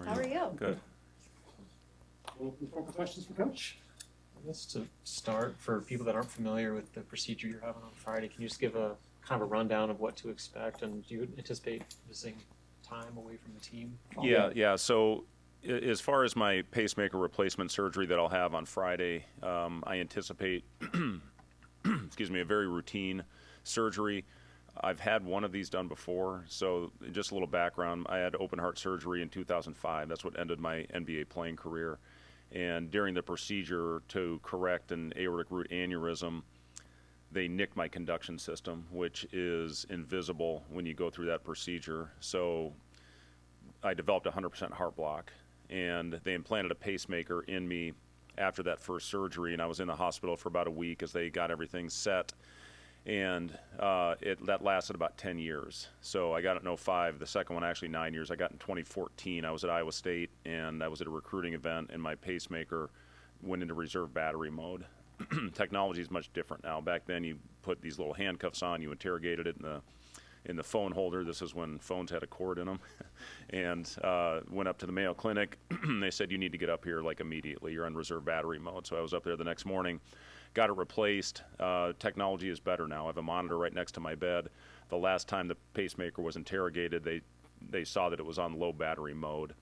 How are you? Good. Open for questions for Coach. I guess to start, for people that aren't familiar with the procedure you're having on Friday, can you just give a kind of a rundown of what to expect, and do you anticipate missing time away from the team? Yeah. So as far as my pacemaker replacement surgery that I'll have on Friday, I anticipate, a very routine surgery. I've had one of these done before, so just a little background. I had open heart surgery in 2005. That's what ended my NBA playing career. And during the procedure to correct an aortic root aneurysm, they nicked my conduction system, which is invisible when you go through that procedure. So I developed a 100% heart block, and they implanted a pacemaker in me after that first surgery, and I was in the hospital for about a week as they got everything set. And that lasted about 10 years. So I got it in '05. The second one, actually 9 years. I got in 2014. I was at Iowa State, and I was at a recruiting event, and my pacemaker went into reserve battery mode. Technology is much different now. Back then, you put these little handcuffs on. You interrogated it in the phone holder. This is when phones had a cord in them. And went up to the Mayo Clinic. They said, you need to get up here like immediately. You're on reserve battery mode. So I was up there the next morning. Got it replaced. Technology is better now. I have a monitor right next to my bed. The last time the pacemaker was interrogated, they saw that it was on low battery mode.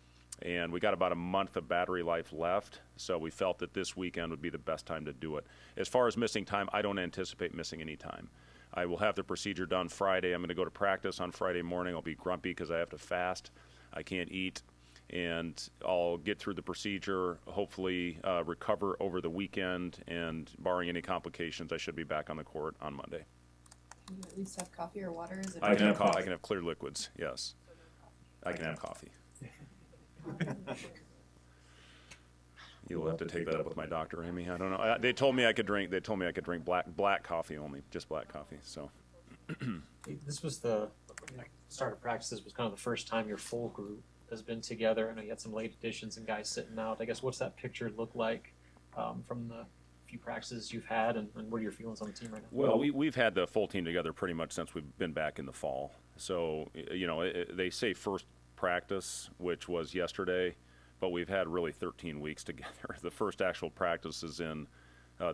And we got about a month of battery life left, so we felt that this weekend would be the best time to do it. As far as missing time, I don't anticipate missing any time. I will have the procedure done Friday. I'm going to go to practice on Friday morning. I'll be grumpy because I have to fast. I can't eat. And I'll get through the procedure, hopefully recover over the weekend, and barring any complications, I should be back on the court on Monday. Can you at least have coffee or water? Is it I can have clear liquids, yes. I can have coffee. You'll have to take that up with my doctor, Amy. I don't know. They told me I could drink black coffee only, just black coffee. So This was the start of practices was kind of the first time your full group has been together. I know you had some late additions and guys sitting out. I guess what's that picture look like from the few practices you've had, and what are your feelings on the team right now? Well, we've had the full team together pretty much since we've been back in the fall. So, they say first practice, which was yesterday, but we've had really 13 weeks together. The first actual practice is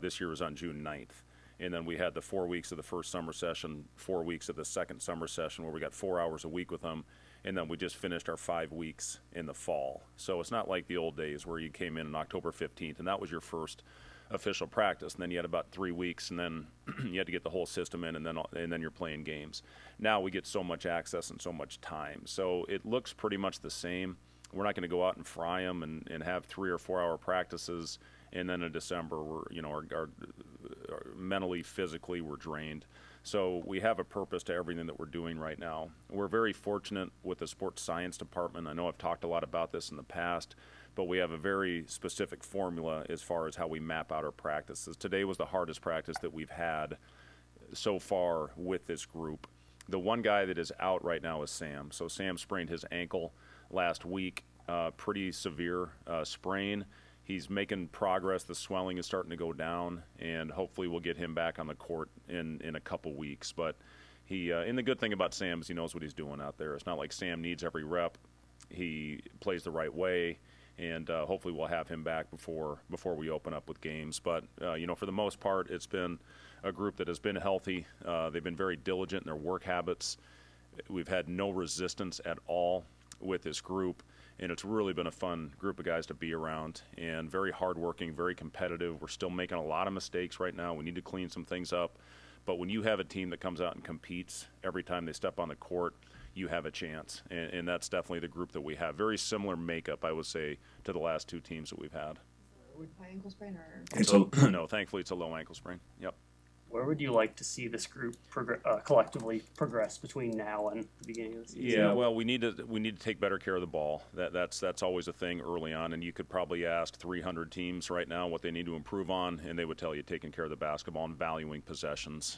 this year was on June 9th. And then we had the 4 weeks of the first summer session, 4 weeks of the second summer session where we got 4 hours a week with them. And then we just finished our 5 weeks in the fall. So it's not like the old days where you came in on October 15th and that was your first official practice. And then you had about 3 weeks, and then you had to get the whole system in, and then you're playing games. Now we get so much access and so much time. So it looks pretty much the same. We're not going to go out and fry them and have 3 or 4 hour practices. And then in December, we're mentally, physically, we're drained. So we have a purpose to everything that we're doing right now. We're very fortunate with the sports science department. I know I've talked a lot about this in the past, but we have a very specific formula as far as how we map out our practices. Today was the hardest practice that we've had so far with this group. The one guy that is out right now is Sam. So Sam sprained his ankle last week, pretty severe sprain. He's making progress. The swelling is starting to go down, and hopefully we'll get him back on the court in a couple weeks. But and the good thing about Sam is he knows what he's doing out there. It's not like Sam needs every rep. He plays the right way, and hopefully we'll have him back before we open up with games. But, for the most part, it's been a group that has been healthy. They've been very diligent in their work habits. We've had no resistance at all with this group. And it's really been a fun group of guys to be around, and very hardworking, very competitive. We're still making a lot of mistakes right now. We need to clean some things up. But when you have a team that comes out and competes every time they step on the court, you have a chance. And that's definitely the group that we have. Very similar makeup, I would say, to the last two teams that we've had. High ankle sprain or? No, thankfully it's a low ankle sprain. Yep. Where would you like to see this group collectively progress between now and the beginning of the season? Yeah, well, we need to take better care of the ball. That's always a thing early on, and you could probably ask 300 teams right now what they need to improve on, and they would tell you taking care of the basketball and valuing possessions.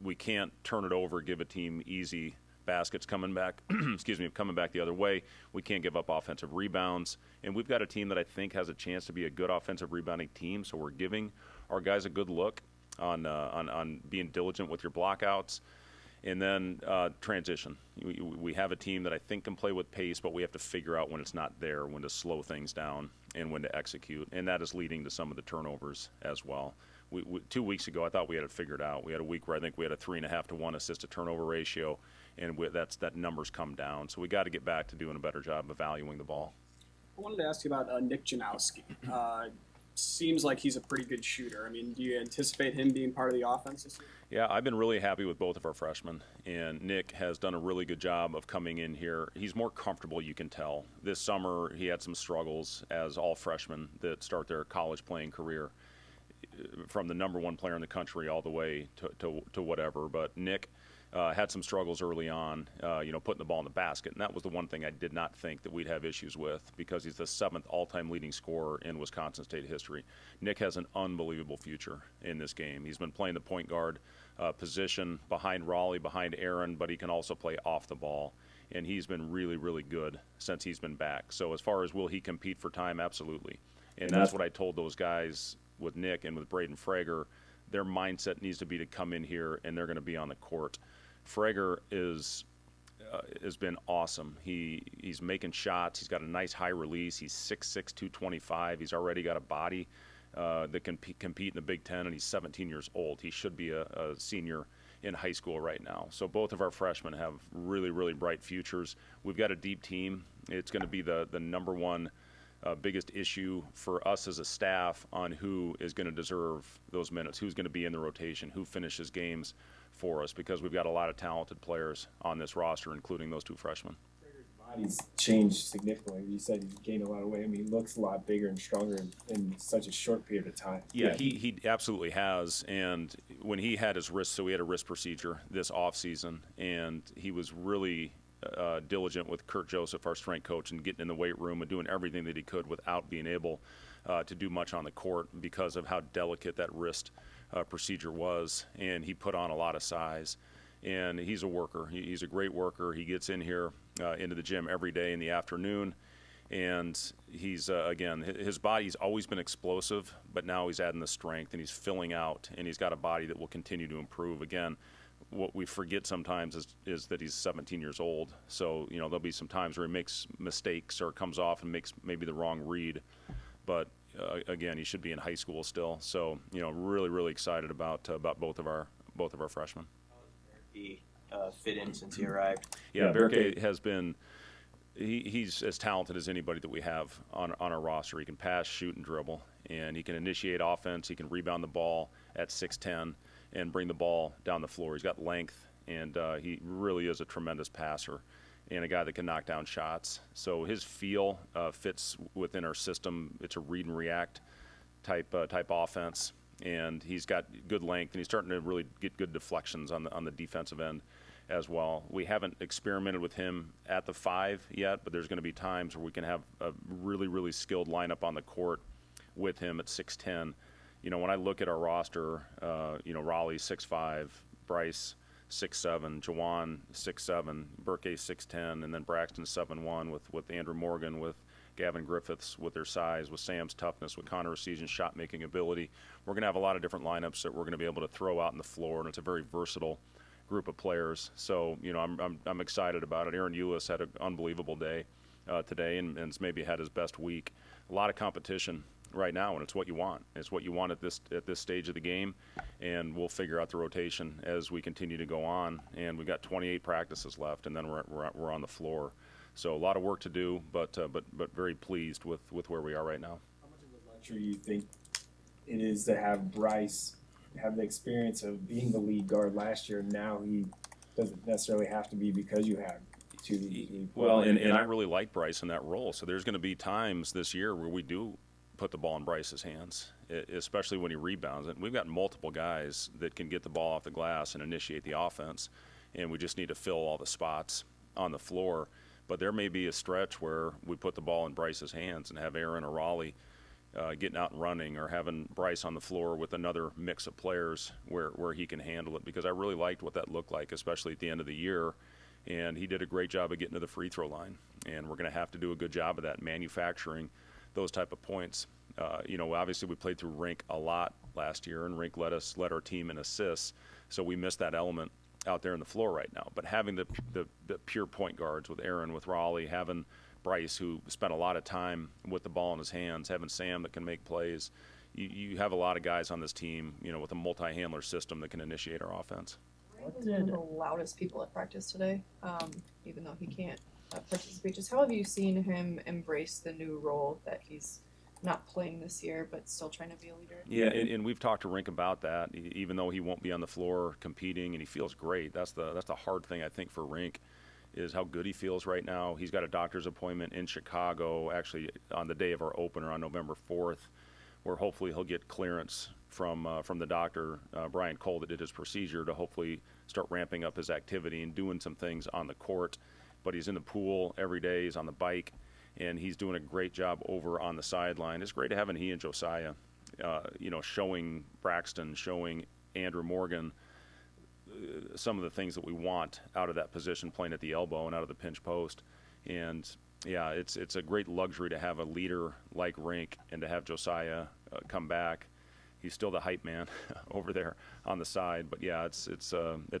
We can't turn it over, give a team easy baskets coming back the other way. We can't give up offensive rebounds, and we've got a team that I think has a chance to be a good offensive rebounding team, so we're giving our guys a good look on being diligent with your blockouts. And then transition. We have a team that I think can play with pace, but we have to figure out when it's not there, when to slow things down, and when to execute. And that is leading to some of the turnovers as well. 2 weeks ago, I thought we had it figured out. We had a week where I think we had a 3.5 to 1 assist to turnover ratio, and that number's come down. So we got to get back to doing a better job of valuing the ball. I wanted to ask you about Nick Janowski. Seems like he's a pretty good shooter. I mean, do you anticipate him being part of the offense this year? Yeah, I've been really happy with both of our freshmen, and Nick has done a really good job of coming in here. He's more comfortable, you can tell. This summer, he had some struggles, as all freshmen that start their college playing career, from the number one player in the country all the way to whatever. But Nick had some struggles early on, putting the ball in the basket. And that was the one thing I did not think that we'd have issues with, because he's the 7th all-time leading scorer in Wisconsin State history. Nick has an unbelievable future in this game. He's been playing the point guard position behind Raleigh, behind Aaron, but he can also play off the ball. And he's been really, really good since he's been back. So as far as will he compete for time, absolutely. And that's what I told those guys with Nick and with Braden Frager. Their mindset needs to be to come in here, and they're going to be on the court. Frager has been awesome. He's making shots. He's got a nice high release. He's 6'6", 225. He's already got a body that can compete in the Big Ten, and he's 17 years old. He should be a senior in high school right now. So both of our freshmen have really, really bright futures. We've got a deep team. It's going to be the number one biggest issue for us as a staff on who is going to deserve those minutes, who's going to be in the rotation, who finishes games for us, because we've got a lot of talented players on this roster, including those 2 freshmen. Body's changed significantly. You said he's gained a lot of weight. I mean, he looks a lot bigger and stronger in such a short period of time. Yeah, he absolutely has. And when he had his wrist, so he had a wrist procedure this off season, and he was really diligent with Kurt Joseph, our strength coach, and getting in the weight room and doing everything that he could without being able to do much on the court because of how delicate that wrist procedure was. And he put on a lot of size. And he's a worker. He's a great worker. He gets in here into the gym every day in the afternoon. And he's, again, his body's always been explosive, but now he's adding the strength, and he's filling out, and he's got a body that will continue to improve. Again, what we forget sometimes is that he's 17 years old. So, there'll be some times where he makes mistakes or comes off and makes maybe the wrong read. But, again, he should be in high school still. So, really, really excited about both of our freshmen. He fit in since he arrived. Yeah, Berke has been he's as talented as anybody that we have on our roster. He can pass, shoot, and dribble, and he can initiate offense. He can rebound the ball at 6'10" and bring the ball down the floor. He's got length, and he really is a tremendous passer and a guy that can knock down shots. So his feel fits within our system. It's a read and react type offense. And he's got good length, and he's starting to really get good deflections on the defensive end as well. We haven't experimented with him at the 5 yet, but there's going to be times where we can have a really, really skilled lineup on the court with him at 6'10". When I look at our roster, Raleigh 6'5", Bryce 6'7", Jawan 6'7", Berke 6'10", and then Braxton 7'1", with Andrew Morgan, with Gavin Griffiths with their size, with Sam's toughness, with Connor Recesion's shot-making ability. We're going to have a lot of different lineups that we're going to be able to throw out on the floor, and it's a very versatile group of players. So, I'm excited about it. Aaron Eulis had an unbelievable day today, and has maybe had his best week. A lot of competition right now, and it's what you want. It's what you want at this stage of the game, and we'll figure out the rotation as we continue to go on. And we've got 28 practices left, and then we're on the floor. So a lot of work to do, but very pleased with where we are right now. How much of a luxury do you think it is to have Bryce have the experience of being the lead guard last year? Now he doesn't necessarily have to be, because you have 2 lead. Well, and I really like Bryce in that role. So there's going to be times this year where we do put the ball in Bryce's hands, especially when he rebounds it. We've got multiple guys that can get the ball off the glass and initiate the offense, and we just need to fill all the spots on the floor. But there may be a stretch where we put the ball in Bryce's hands and have Aaron or Raleigh getting out and running, or having Bryce on the floor with another mix of players where he can handle it, because I really liked what that looked like, especially at the end of the year. And he did a great job of getting to the free throw line. And we're going to have to do a good job of that, manufacturing those type of points. Obviously we played through Rink a lot last year, and Rink led our team in assists, so we missed that element out there in the floor right now. But having the pure point guards with Aaron, with Raleigh, having Bryce, who spent a lot of time with the ball in his hands, having Sam that can make plays, you have a lot of guys on this team, with a multi-handler system that can initiate our offense. Ray was one of the loudest people at practice today, even though he can't participate. Just how have you seen him embrace the new role that he's not playing this year, but still trying to be a leader? Yeah, and we've talked to Rink about that. Even though he won't be on the floor competing, and he feels great. That's the hard thing, I think, for Rink, is how good he feels right now. He's got a doctor's appointment in Chicago, actually on the day of our opener on November 4th, where hopefully he'll get clearance from the doctor, Brian Cole, that did his procedure, to hopefully start ramping up his activity and doing some things on the court. But he's in the pool every day. He's on the bike, and he's doing a great job over on the sideline. It's great having he and Josiah, showing Braxton, showing Andrew Morgan some of the things that we want out of that position, playing at the elbow and out of the pinch post. And yeah, it's a great luxury to have a leader like Rink and to have Josiah come back. He's still the hype man over there on the side, but yeah, it's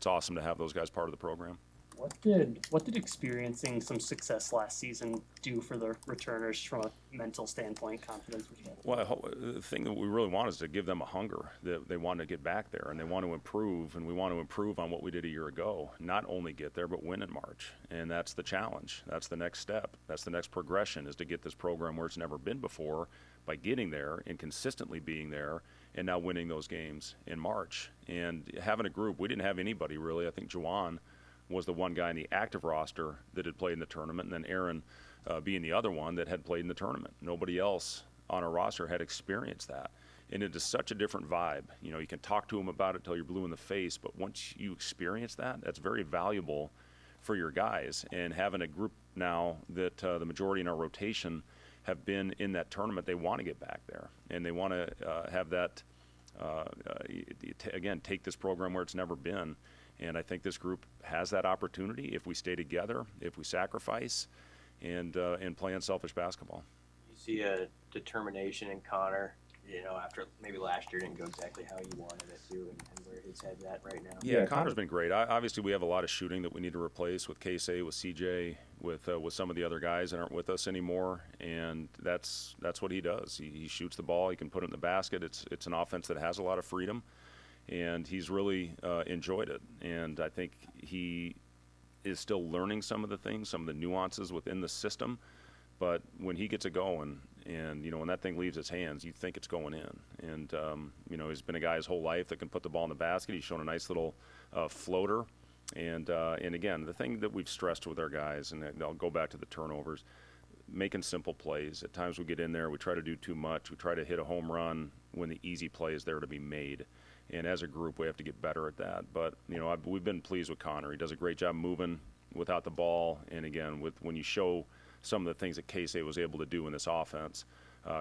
awesome to have those guys part of the program. What did experiencing some success last season do for the returners from a mental standpoint, confidence perspective? Well, the thing that we really want is to give them a hunger that they want to get back there, and they want to improve, and we want to improve on what we did a year ago. Not only get there, but win in March, and that's the challenge. That's the next step. That's the next progression, is to get this program where it's never been before by getting there and consistently being there and now winning those games in March. And having a group, we didn't have anybody really. I think Juwan was the one guy in the active roster that had played in the tournament, and then Aaron being the other one that had played in the tournament. Nobody else on our roster had experienced that. And it is such a different vibe. You can talk to them about it till you're blue in the face, but once you experience that, that's very valuable for your guys. And having a group now that the majority in our rotation have been in that tournament, they want to get back there. And they want to have that, again, take this program where it's never been. And I think this group has that opportunity if we stay together, if we sacrifice, and play unselfish basketball. You see a determination in Connor, after maybe last year didn't go exactly how you wanted it to, and where his head's at right now. Yeah, Connor's been great. Obviously, we have a lot of shooting that we need to replace with Casey, with CJ, with some of the other guys that aren't with us anymore, and that's what he does. He shoots the ball. He can put it in the basket. It's an offense that has a lot of freedom. And he's really enjoyed it. And I think he is still learning some of the things, some of the nuances within the system. But when he gets it going, and when that thing leaves his hands, you think it's going in. And he's been a guy his whole life that can put the ball in the basket. He's shown a nice little floater. And again, the thing that we've stressed with our guys, and I'll go back to the turnovers, making simple plays. At times we get in there, we try to do too much. We try to hit a home run when the easy play is there to be made. And as a group, we have to get better at that. But, we've been pleased with Connor. He does a great job moving without the ball. And, again, when you show some of the things that Casey was able to do in this offense,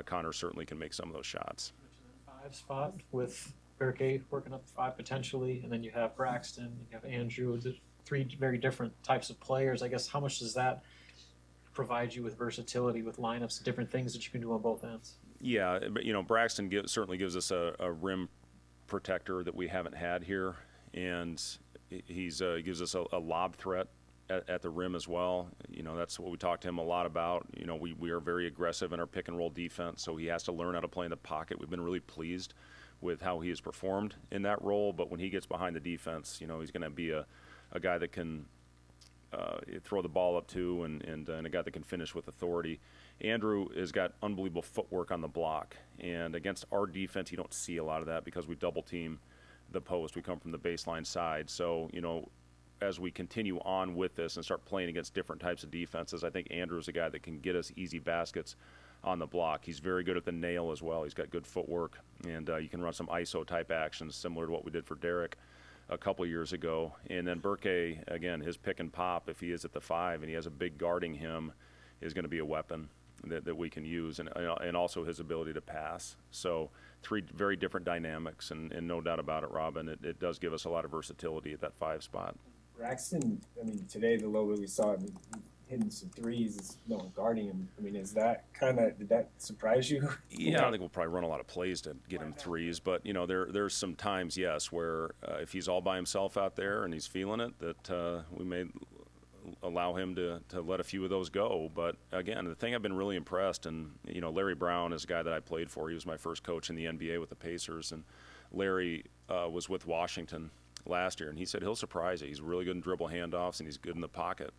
Connor certainly can make some of those shots. 5 spot with Berkey working up 5 potentially, and then you have Braxton, you have Andrew, the 3 very different types of players. I guess how much does that provide you with versatility, with lineups, different things that you can do on both ends? Yeah, but, Braxton certainly gives us a rim protector that we haven't had here, and he gives us a lob threat at the rim as well. That's what we talked to him a lot about. We are very aggressive in our pick and roll defense, so he has to learn how to play in the pocket. We've been really pleased with how he has performed in that role, but when he gets behind the defense, he's going to be a guy that can throw the ball up to, and a guy that can finish with authority. Andrew has got unbelievable footwork on the block, and against our defense, you don't see a lot of that because we double team the post. We come from the baseline side. So, as we continue on with this and start playing against different types of defenses, I think Andrew is a guy that can get us easy baskets on the block. He's very good at the nail as well. He's got good footwork, and you can run some ISO type actions similar to what we did for Derek a couple of years ago. And then Berkey, again, his pick and pop, if he is at the 5 and he has a big guarding him, is going to be a weapon that we can use, and also his ability to pass. So 3 very different dynamics, and no doubt about it, Robin, it does give us a lot of versatility at that 5 spot. Braxton, today the low that we saw, hitting some threes, no one guarding him. I mean, did that surprise you? Yeah, I don't think we'll probably run a lot of plays to get him threes, but there's some times, yes, where if he's all by himself out there and he's feeling it, that we may allow him to let a few of those go. But again, the thing I've been really impressed, and Larry Brown is a guy that I played for. He was my first coach in the NBA with the Pacers, and Larry was with Washington last year, and he said he'll surprise you. He's really good in dribble handoffs, and he's good in the pocket.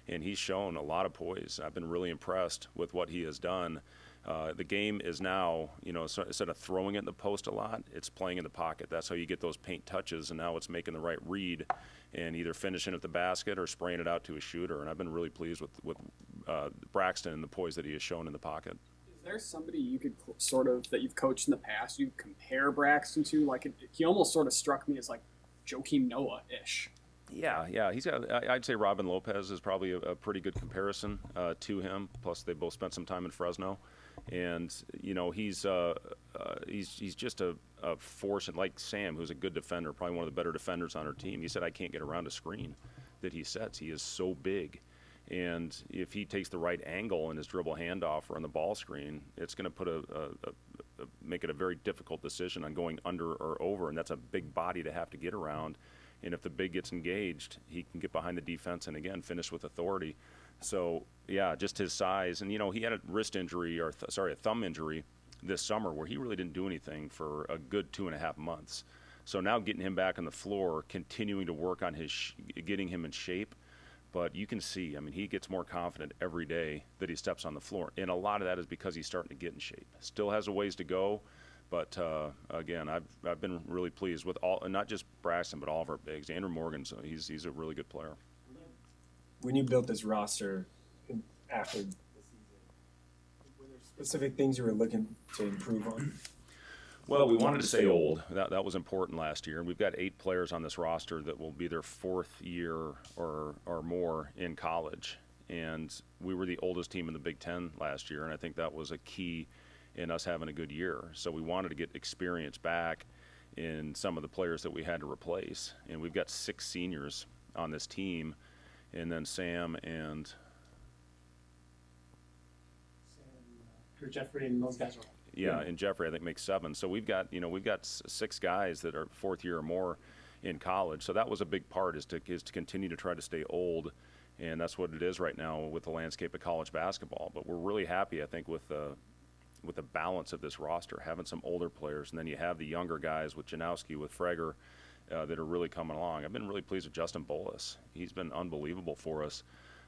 And he's shown a lot of poise. I've been really impressed with what he has done. The game is now, instead of throwing it in the post a lot, it's playing in the pocket. That's how you get those paint touches, and now it's making the right read and either finishing at the basket or spraying it out to a shooter. And I've been really pleased with Braxton and the poise that he has shown in the pocket. Is there somebody you could that you've coached in the past you compare Braxton to? Like, he almost sort of struck me as like Joakim Noah-ish. Yeah. He's got. I'd say Robin Lopez is probably a pretty good comparison to him. Plus, they both spent some time in Fresno, and he's just a force. And like Sam, who's a good defender, probably one of the better defenders on our team. He said, "I can't get around a screen that he sets. He is so big." And if he takes the right angle in his dribble handoff or on the ball screen, it's going to put make it a very difficult decision on going under or over, and that's a big body to have to get around. And if the big gets engaged, he can get behind the defense and, again, finish with authority. So, yeah, just his size. And, he had a wrist injury a thumb injury this summer where he really didn't do anything for a good 2.5 months. So now getting him back on the floor, continuing to work on getting him in shape. But you can see, he gets more confident every day that he steps on the floor. And a lot of that is because he's starting to get in shape. Still has a ways to go. But again, I've been really pleased with all, and not just Braxton, but all of our bigs. Andrew Morgan's he's a really good player. When you built this roster after the season, were there specific things you were looking to improve on? Well, we wanted to stay old. That was important last year, and we've got 8 players on this roster that will be their 4th year or more in college. And we were the oldest team in the Big Ten last year, and I think that was a key in us having a good year. So we wanted to get experience back in some of the players that we had to replace. And we've got 6 seniors on this team, and then Sam and Jeffrey and those guys are. Yeah, and Jeffrey I think makes 7. So we've got 6 guys that are 4th year or more in college. So that was a big part is to continue to try to stay old. And that's what it is right now with the landscape of college basketball. But we're really happy, I think, with the balance of this roster, having some older players, and then you have the younger guys with Janowski, with Frager, that are really coming along. I've been really pleased with Justin Bolus. He's been unbelievable for us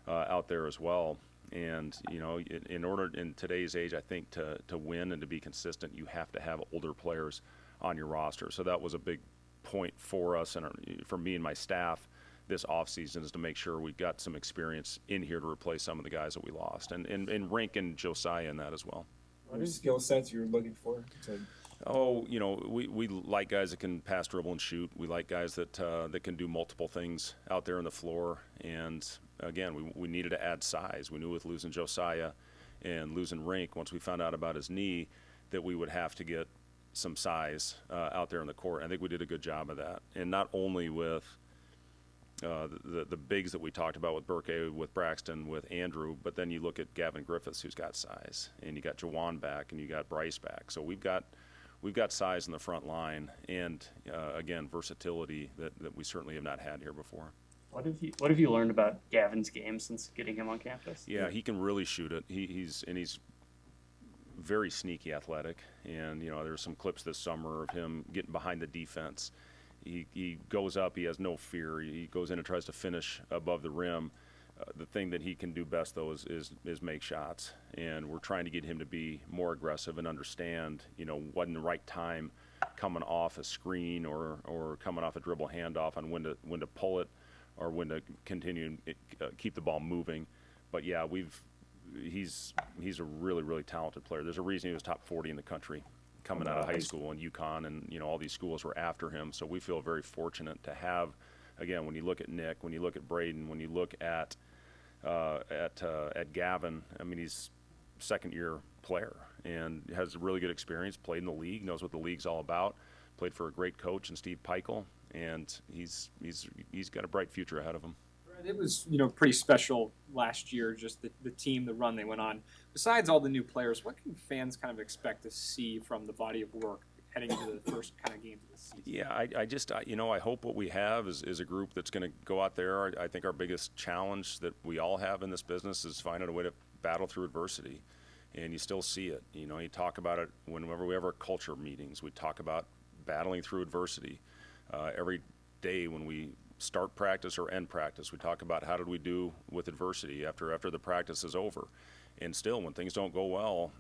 out there as well. And, in order in today's age, I think to win and to be consistent, you have to have older players on your roster. So that was a big point for us and for me and my staff this offseason is to make sure we got some experience in here to replace some of the guys that we lost. And Rink and Josiah in that as well. What are skill sets you're looking for? We like guys that can pass, dribble, and shoot. We like guys that can do multiple things out there on the floor. And again, we needed to add size. We knew with losing Josiah and losing Rink, once we found out about his knee, that we would have to get some size out there in the court. I think we did a good job of that. And not only with the bigs that we talked about with Burke, with Braxton, with Andrew, but then you look at Gavin Griffiths, who's got size, and you got Jawan back, and you got Bryce back. So we've got size in the front line, and again, versatility that we certainly have not had here before. What have you learned about Gavin's game since getting him on campus? Yeah, he can really shoot it. He's very sneaky athletic, and there's some clips this summer of him getting behind the defense. He goes up, he has no fear. He goes in and tries to finish above the rim. The thing that he can do best, though, is make shots. And we're trying to get him to be more aggressive and understand, when the right time coming off a screen or coming off a dribble handoff on when to pull it or when to continue keep the ball moving. But yeah, he's a really, really talented player. There's a reason he was top 40 in the country coming out of high school, and UConn, and all these schools were after him. So we feel very fortunate to have, again, when you look at Nick, when you look at Braden, when you look at Gavin, he's second-year player and has a really good experience, played in the league, knows what the league's all about, played for a great coach in Steve Peichel, and he's got a bright future ahead of him. It was, pretty special last year, just the team, the run they went on. Besides all the new players, what can fans kind of expect to see from the body of work heading into the first kind of games of the season? Yeah, I hope what we have is a group that's going to go out there. I think our biggest challenge that we all have in this business is finding a way to battle through adversity. And you still see it. You talk about it whenever we have our culture meetings. We talk about battling through adversity. Every day when we start practice or end practice, we talk about how did we do with adversity after the practice is over. And still, when things don't go well,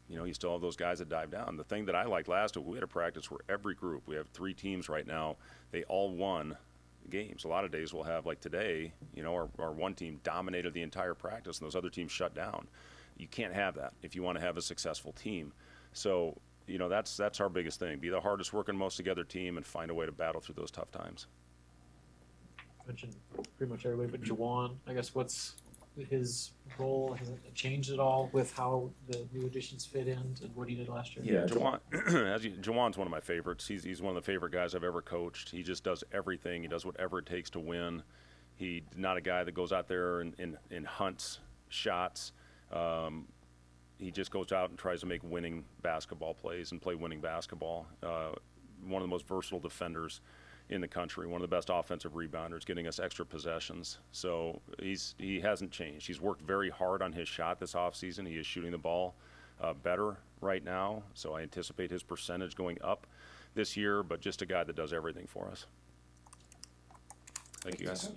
you still have those guys that dive down. The thing that I liked last week, we had a practice where every group, we have 3 teams right now, they all won games. A lot of days we'll have, like today, our one team dominated the entire practice and those other teams shut down. You can't have that if you want to have a successful team. So, that's our biggest thing. Be the hardest working, most together team and find a way to battle through those tough times. Mentioned pretty much everybody, but Jawan, I guess what's his role? Has it changed at all with how the new additions fit in and what he did last year? Yeah, Jawan's one of my favorites. He's one of the favorite guys I've ever coached. He just does everything. He does whatever it takes to win. He's not a guy that goes out there and hunts shots. He just goes out and tries to make winning basketball plays and play winning basketball. One of the most versatile defenders in the country, one of the best offensive rebounders, getting us extra possessions. So he hasn't changed. He's worked very hard on his shot this offseason. He is shooting the ball better right now, so I anticipate his percentage going up this year, but just a guy that does everything for us. Thank you, guys.